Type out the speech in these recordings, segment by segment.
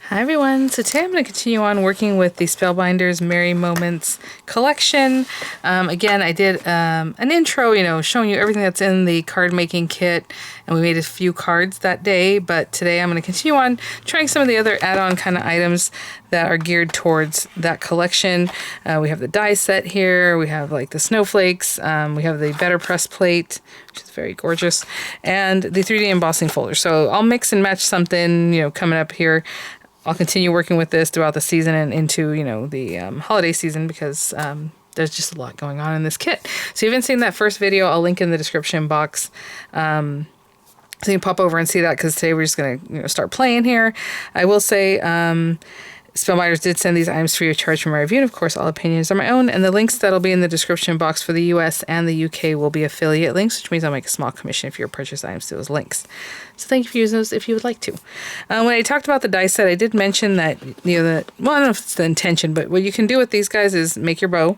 Hi everyone, so today I'm going to continue on working with the Spellbinders Merry Moments collection. Again, I did an intro, showing you everything that's in the card making kit, and we made a few cards that day, but today I'm going to continue on trying some of the other add-on kind of items that are geared towards that collection. We have the die set here, we have like the snowflakes, we have the Better Press plate, which is very gorgeous, and the 3D embossing folder. So I'll mix and match something, coming up here. I'll continue working with this throughout the season and into, the holiday season because there's just a lot going on in this kit. So if you haven't seen that first video, I'll link in the description box. So you can pop over and see that because today we're just going to start playing here. I will say Spellbinders did send these items free of charge for my review, and of course all opinions are my own, and the links that'll be in the description box for the US and the UK will be affiliate links, which means I'll make a small commission if you purchase items to those links. So thank you for using those if you would like to. When I talked about the die set, I did mention that, well, I don't know if it's the intention, but what you can do with these guys is make your bow.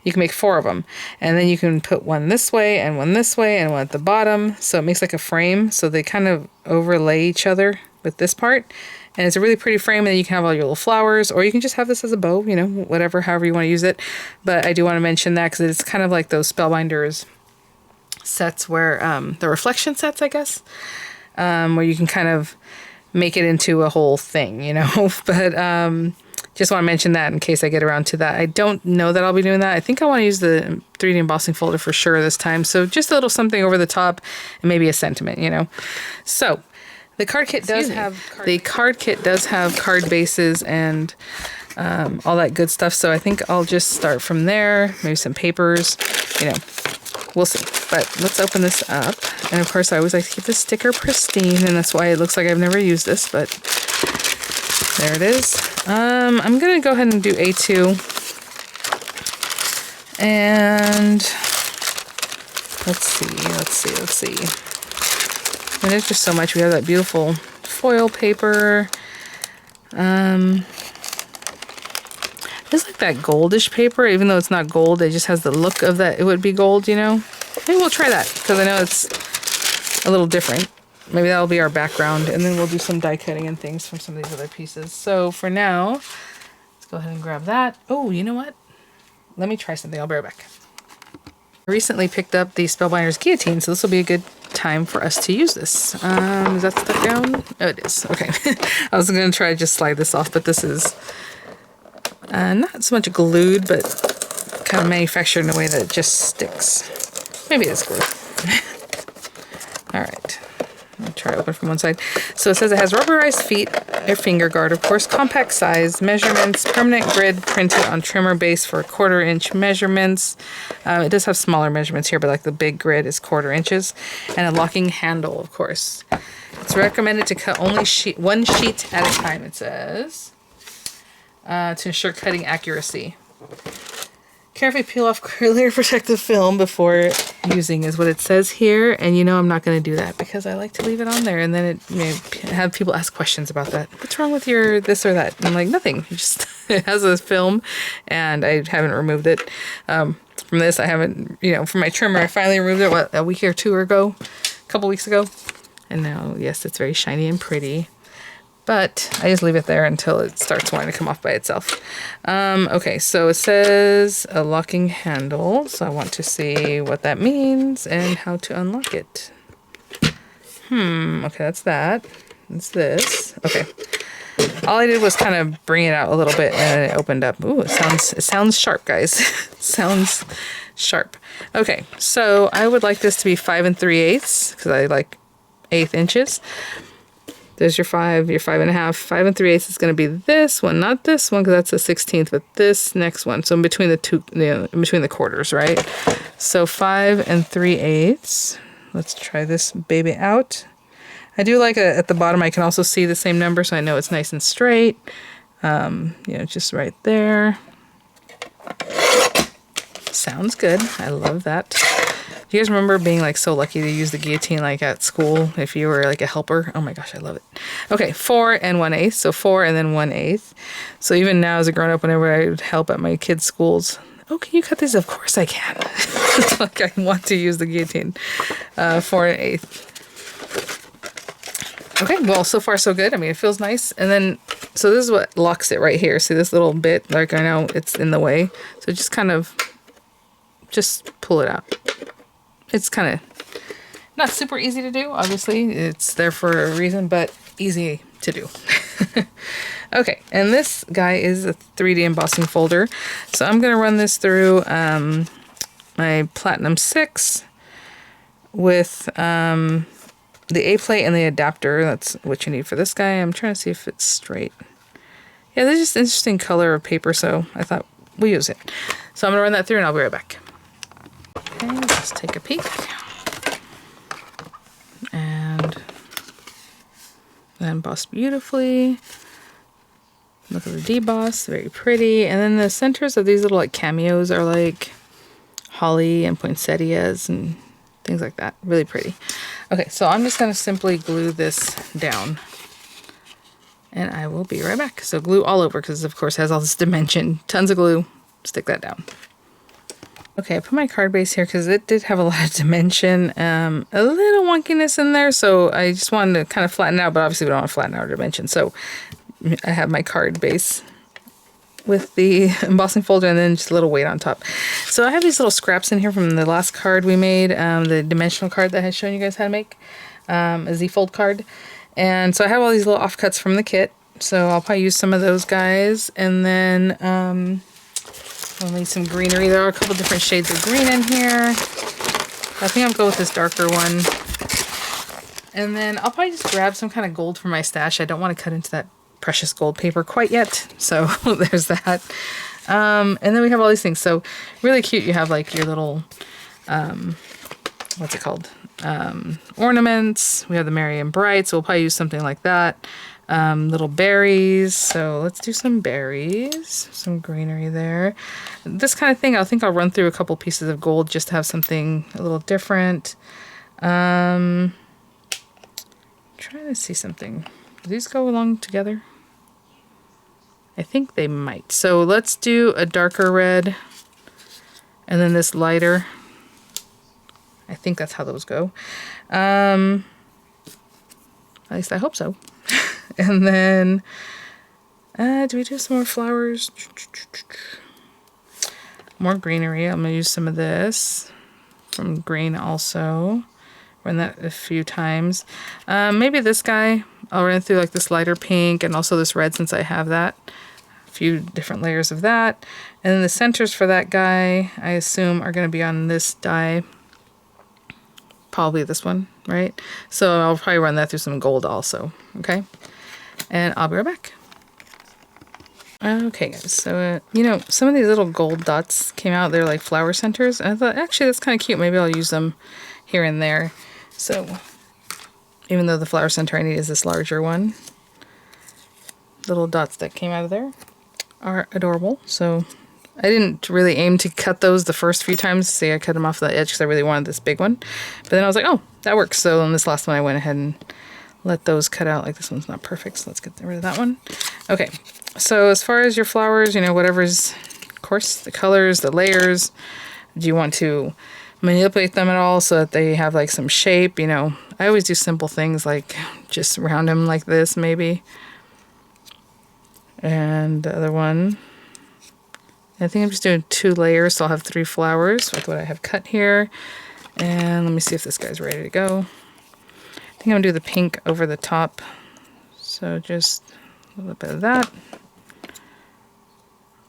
You can make 4 of them, and then you can put one this way and one this way and one at the bottom, so it makes like a frame, so they kind of overlay each other with this part. And it's a really pretty frame, and then you can have all your little flowers, or you can just have this as a bow, whatever, however you want to use it. But I do want to mention that because it's kind of like those Spellbinders sets where, the reflection sets, I guess, where you can kind of make it into a whole thing, But just want to mention that in case I get around to that. I don't know that I'll be doing that. I think I want to use the 3D embossing folder for sure this time. So just a little something over the top and maybe a sentiment, So the card kit does have card bases and all that good stuff. So I think I'll just start from there. Maybe some papers, we'll see. But let's open this up. And of course I always like to keep the sticker pristine, and that's why it looks like I've never used this, but there it is. I'm going to go ahead and do A2. And let's see. And there's just so much. We have that beautiful foil paper. It's like that goldish paper, even though it's not gold. It just has the look of that it would be gold, Maybe we'll try that because I know it's a little different. Maybe that'll be our background, and then we'll do some die cutting and things from some of these other pieces. So for now, let's go ahead and grab that. Oh, you know what? Let me try something. I'll be right back. I recently picked up the Spellbinders guillotine, so this will be a good time for us to use this. Is that stuck down? Oh, it is. Okay. I was going to try to just slide this off, but this is not so much glued, but kind of manufactured in a way that it just sticks. Maybe it's glued. All right. I'll try to open from one side. So it says it has rubberized feet, or finger guard, of course, compact size, measurements, permanent grid printed on trimmer base for 1/4 inch measurements. It does have smaller measurements here, but like the big grid is 1/4 inches. And a locking handle, of course. It's recommended to cut only one sheet at a time, it says, to ensure cutting accuracy. Carefully peel off clear protective film before using is what it says here. And I'm not going to do that because I like to leave it on there. And then it may have people ask questions about that. What's wrong with your this or that? And I'm like, nothing. It has a film and I haven't removed it. From this, I haven't, from my trimmer, I finally removed it, a week or two ago, a couple weeks ago. And now, yes, it's very shiny and pretty. But I just leave it there until it starts wanting to come off by itself. Okay, so it says a locking handle. So I want to see what that means and how to unlock it. Okay, that's that. It's this. Okay. All I did was kind of bring it out a little bit and it opened up. Ooh, it sounds sharp, guys. Sounds sharp. Okay, so I would like this to be 5 3/8 because I like 1/8 inches. There's your 5, your 5 1/2. 5 3/8 is going to be this one, not this one, because that's a 16th, but this next one. So in between the two, in between the quarters, right? So 5 3/8. Let's try this baby out. I do like at the bottom, I can also see the same number, so I know it's nice and straight. Just right there. Sounds good. I love that. Do you guys remember being like so lucky to use the guillotine like at school if you were like a helper? Oh my gosh, I love it. Okay, 4 1/8. So 4 and then 1/8. So even now as a grown up, whenever I would help at my kids' schools, oh, can you cut these? Of course I can. Like I want to use the guillotine. 4 1/8. Okay, well, so far so good. I mean, it feels nice. And then So this is what locks it right here. See this little bit? Like I know it's in the way. So just kind of, just pull it out. It's kind of not super easy to do, obviously. It's there for a reason, but easy to do. Okay, and this guy is a 3D embossing folder. So I'm going to run this through my Platinum 6 with the A-plate and the adapter. That's what you need for this guy. I'm trying to see if it's straight. Yeah, this is just an interesting color of paper, so I thought we'll use it. So I'm going to run that through and I'll be right back. Okay, let's take a peek. And embossed beautifully. Look at the deboss, very pretty. And then the centers of these little like cameos are like holly and poinsettias and things like that. Really pretty. Okay, so I'm just going to simply glue this down. And I will be right back. So glue all over because of course it has all this dimension. Tons of glue. Stick that down. Okay, I put my card base here because it did have a lot of dimension, a little wonkiness in there, so I just wanted to kind of flatten it out, but obviously we don't want to flatten out our dimension. So I have my card base with the embossing folder and then just a little weight on top. So I have these little scraps in here from the last card we made, the dimensional card that I had shown you guys how to make, a Z-fold card. And so I have all these little offcuts from the kit, so I'll probably use some of those guys, and then I'll need some greenery. There are a couple different shades of green in here. I think I'll go with this darker one. And then I'll probably just grab some kind of gold from my stash. I don't want to cut into that precious gold paper quite yet. So there's that. And then we have all these things. So really cute. You have like your little, what's it called? Ornaments. We have the Merry and Bright. So we'll probably use something like that. Little berries. So let's do some berries, some greenery there. This kind of thing, I think I'll run through a couple pieces of gold just to have something a little different. Trying to see something. Do these go along together? I think they might. So let's do a darker red and then this lighter. I think that's how those go. At least I hope so. And then, do we do some more flowers? More greenery. I'm going to use some of this from green also. Run that a few times. Maybe this guy, I'll run through like this lighter pink and also this red since I have that. A few different layers of that. And then the centers for that guy, I assume, are going to be on this die. Probably this one, right? So I'll probably run that through some gold also, okay? And I'll be right back. Okay, guys, so, you know, some of these little gold dots came out. They're like flower centers. And I thought, actually, that's kind of cute. Maybe I'll use them here and there. So, even though the flower center I need is this larger one, little dots that came out of there are adorable. So, I didn't really aim to cut those the first few times. See, I cut them off the edge because I really wanted this big one. But then I was like, oh, that works. So, on this last one, I went ahead and let those cut out. Like this one's not perfect, so let's get rid of that one. Okay, so as far as your flowers, you know, whatever's, of course, the colors, the layers, do you want to manipulate them at all so that they have like some shape? You know, I always do simple things like just round them like this maybe. And the other one, I think I'm just doing 2 layers, so I'll have 3 flowers with what I have cut here. And let me see if this guy's ready to go. I think I'm going to do the pink over the top. So just a little bit of that.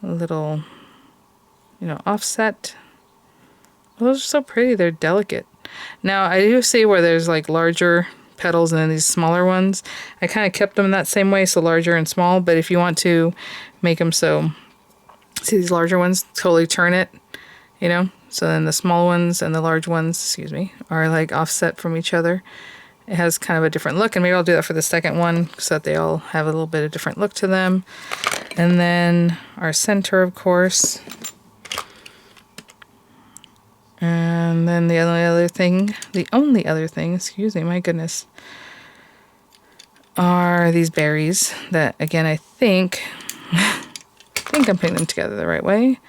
A little, you know, offset. Those are so pretty. They're delicate. Now, I do see where there's like larger petals and then these smaller ones. I kind of kept them that same way, so larger and small. But if you want to make them so, see these larger ones, totally turn it, you know. So then the small ones and the large ones, excuse me, are like offset from each other. It has kind of a different look, and maybe I'll do that for the second one so that they all have a little bit of different look to them. And then our center, of course. And then the only other thing, excuse me, my goodness, are these berries that, again, I think I'm putting them together the right way.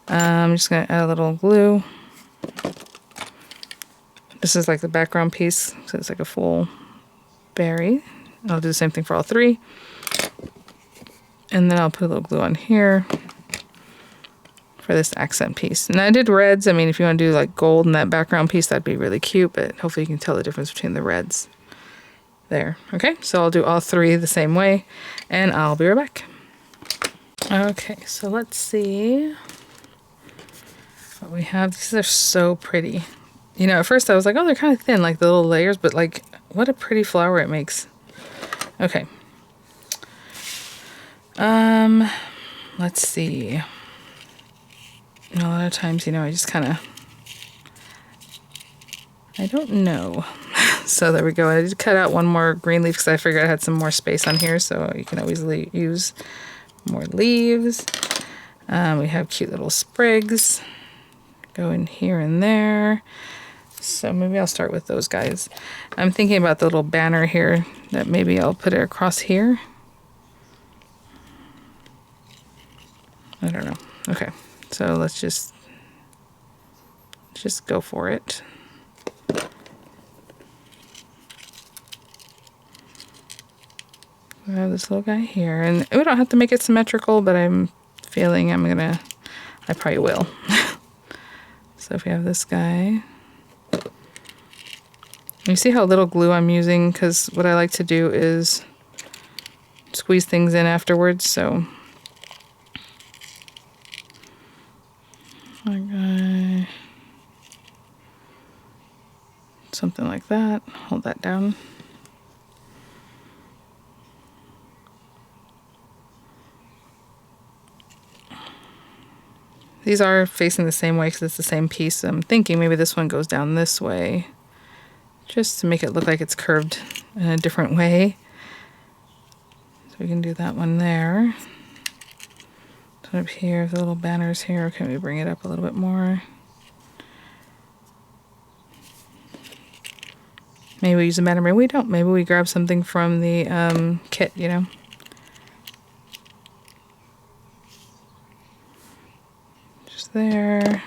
I'm just going to add a little glue. This is like the background piece, so it's like a full berry. I'll do the same thing for all 3. And then I'll put a little glue on here for this accent piece. And I did reds. I mean, if you want to do like gold in that background piece, that'd be really cute, but hopefully you can tell the difference between the reds there. Okay, so I'll do all three the same way, and I'll be right back. Okay, so let's see what we have. These are so pretty. You know, at first I was like, oh, they're kind of thin, like the little layers, but like, what a pretty flower it makes. Okay. Let's see. A lot of times, you know, I just kind of, I don't know. So there we go. I did cut out one more green leaf because I figured I had some more space on here, so you can always use more leaves. We have cute little sprigs going here and there. So maybe I'll start with those guys. I'm thinking about the little banner here that maybe I'll put it across here. I don't know. Okay. So let's just go for it. We have this little guy here, and we don't have to make it symmetrical, but I'm feeling I probably will. So if we have this guy, you see how little glue I'm using, because what I like to do is squeeze things in afterwards, so. Okay. Something like that. Hold that down. These are facing the same way because it's the same piece. I'm thinking maybe this one goes down this way, just to make it look like it's curved in a different way. So we can do that one there. So up here, the little banners here. Can we bring it up a little bit more? Maybe we use a banner, maybe we don't. Maybe we grab something from the kit, you know. Just there.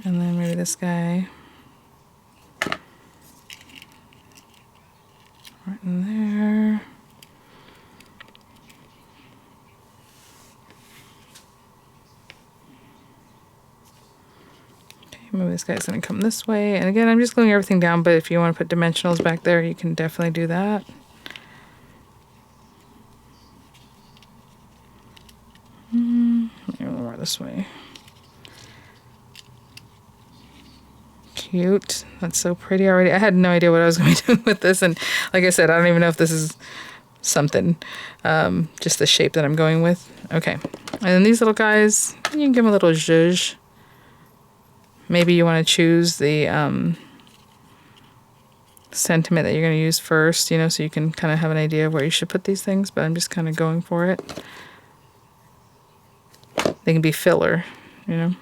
And then maybe this guy. Right in there. Maybe this guy's going to come this way. And again, I'm just gluing everything down, but if you want to put dimensionals back there, you can definitely do that. Maybe a little more this way. Cute. That's so pretty already. I had no idea what I was going to be doing with this. And like I said, I don't even know if this is something. Just the shape that I'm going with. Okay. And then these little guys, you can give them a little zhuzh. Maybe you want to choose the sentiment that you're going to use first, you know, so you can kind of have an idea of where you should put these things, but I'm just kind of going for it. They can be filler, you know.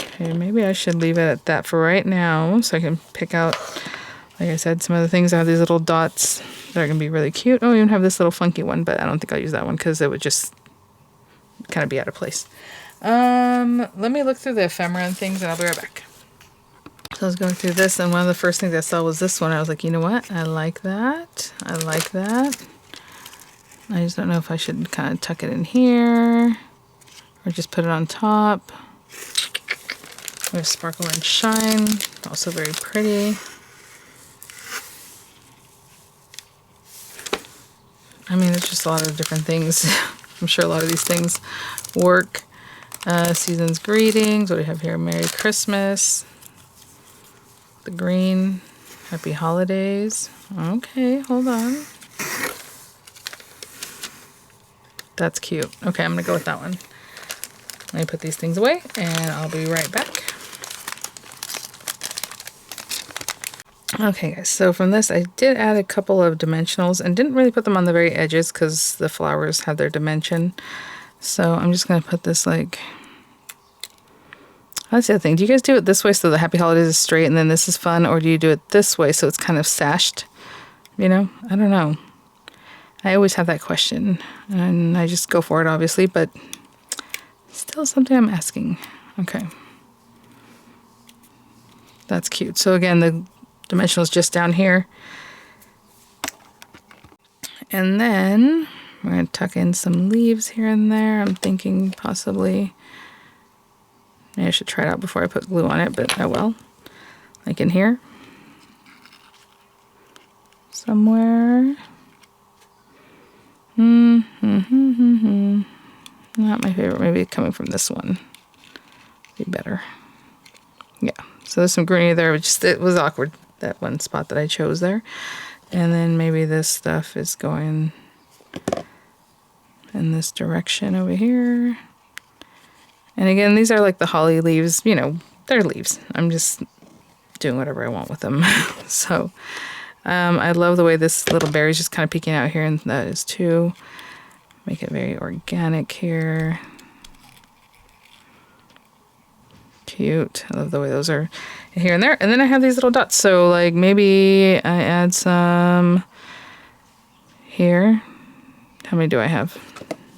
Okay, maybe I should leave it at that for right now so I can pick out, like I said, some of the things. I have these little dots that are going to be really cute. Oh, I even have this little funky one, but I don't think I'll use that one because it would just kind of be out of place. Let me look through the ephemera and things and I'll be right back. So I was going through this and one of the first things I saw was this one. I was like, you know what? I like that. I like that. I just don't know if I should kind of tuck it in here or just put it on top. We have Sparkle and Shine, also very pretty. I mean, there's just a lot of different things. I'm sure a lot of these things work. Season's Greetings. What do we have here? Merry Christmas. The green. Happy Holidays. Okay, hold on. That's cute. Okay, I'm going to go with that one. Let me put these things away, and I'll be right back. Okay, guys, so from this, I did add a couple of dimensionals and didn't really put them on the very edges because the flowers have their dimension. So I'm just going to put this like... That's the other thing. Do you guys do it this way so the Happy Holidays is straight and then this is fun? Or do you do it this way so it's kind of sashed? You know? I don't know. I always have that question. And I just go for it, obviously, but still something I'm asking. Okay. That's cute. So again, Dimensionals just down here. And then we're going to tuck in some leaves here and there. I'm thinking possibly, maybe I should try it out before I put glue on it, but oh well. Like in here. Somewhere. Not my favorite. Maybe coming from this one. Be better. Yeah. So there's some greenery there. It was awkward, that one spot that I chose there. And then maybe this stuff is going in this direction over here. And again, these are like the holly leaves. You know, they're leaves. I'm just doing whatever I want with them. So I love the way this little berry is just kind of peeking out here, and that is too. Make it very organic here. Cute. I love the way those are here and there. And then I have these little dots. So like maybe I add some here. How many do I have?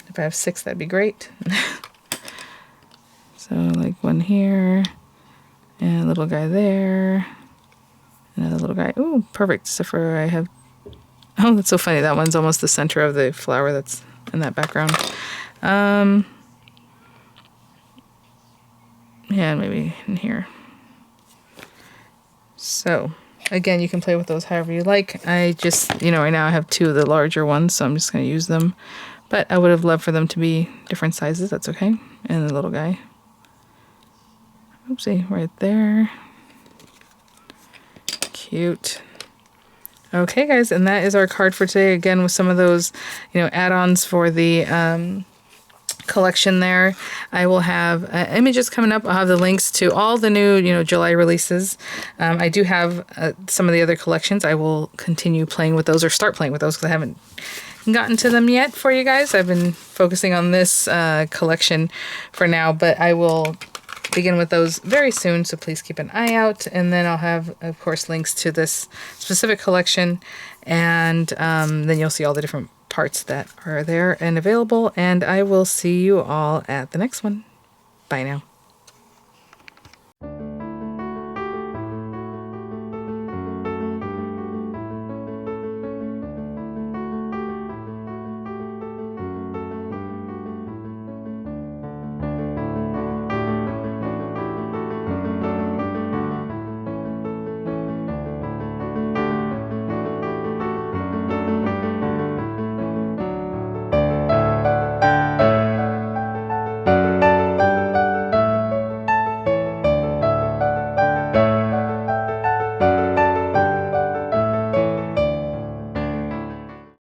If I have 6, that'd be great. So like one here, and a little guy there, another little guy. Ooh, perfect. Except for I have, oh, that's so funny. That one's almost the center of the flower that's in that background. Yeah, maybe in here. So again, you can play with those however you like. I just, you know, right now I have 2 of the larger ones, so I'm just going to use them. But I would have loved for them to be different sizes. That's okay. And the little guy. Oopsie, right there. Cute. Okay, guys, and that is our card for today. Again, with some of those, you know, add-ons for the collection there. I will have images coming up. I'll have the links to all the new, you know, July releases. I do have some of the other collections. I will continue playing with those, or start playing with those, because I haven't gotten to them yet for you guys. I've been focusing on this collection for now, but I will begin with those very soon, so please keep an eye out. And then I'll have, of course, links to this specific collection, and then you'll see all the different parts that are there and available. And I will see you all at the next one. Bye now.